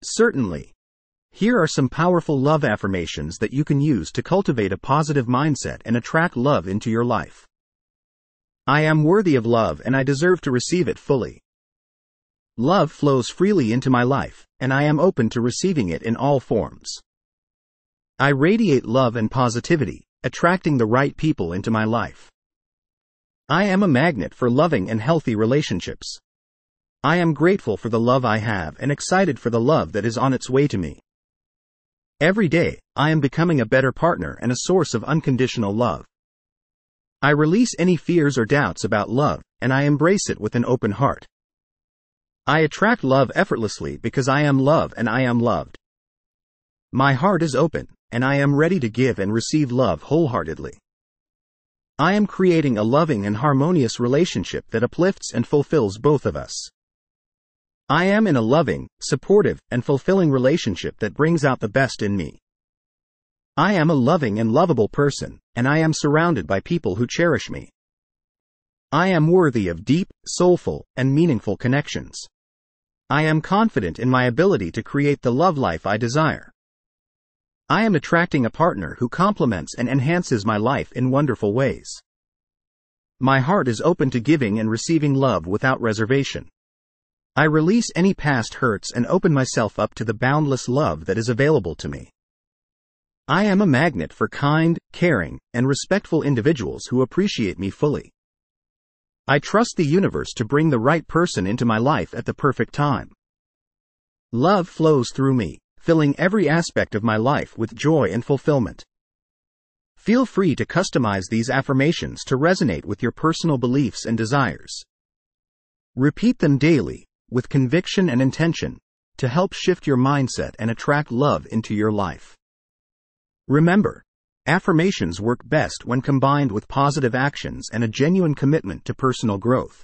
Certainly. Here are some powerful love affirmations that you can use to cultivate a positive mindset and attract love into your life. I am worthy of love and I deserve to receive it fully. Love flows freely into my life, and I am open to receiving it in all forms. I radiate love and positivity, attracting the right people into my life. I am a magnet for loving and healthy relationships. I am grateful for the love I have and excited for the love that is on its way to me. Every day, I am becoming a better partner and a source of unconditional love. I release any fears or doubts about love, and I embrace it with an open heart. I attract love effortlessly because I am love and I am loved. My heart is open, and I am ready to give and receive love wholeheartedly. I am creating a loving and harmonious relationship that uplifts and fulfills both of us. I am in a loving, supportive, and fulfilling relationship that brings out the best in me. I am a loving and lovable person, and I am surrounded by people who cherish me. I am worthy of deep, soulful, and meaningful connections. I am confident in my ability to create the love life I desire. I am attracting a partner who complements and enhances my life in wonderful ways. My heart is open to giving and receiving love without reservation. I release any past hurts and open myself up to the boundless love that is available to me. I am a magnet for kind, caring, and respectful individuals who appreciate me fully. I trust the universe to bring the right person into my life at the perfect time. Love flows through me, filling every aspect of my life with joy and fulfillment. Feel free to customize these affirmations to resonate with your personal beliefs and desires. Repeat them daily, with conviction and intention, to help shift your mindset and attract love into your life. Remember, affirmations work best when combined with positive actions and a genuine commitment to personal growth.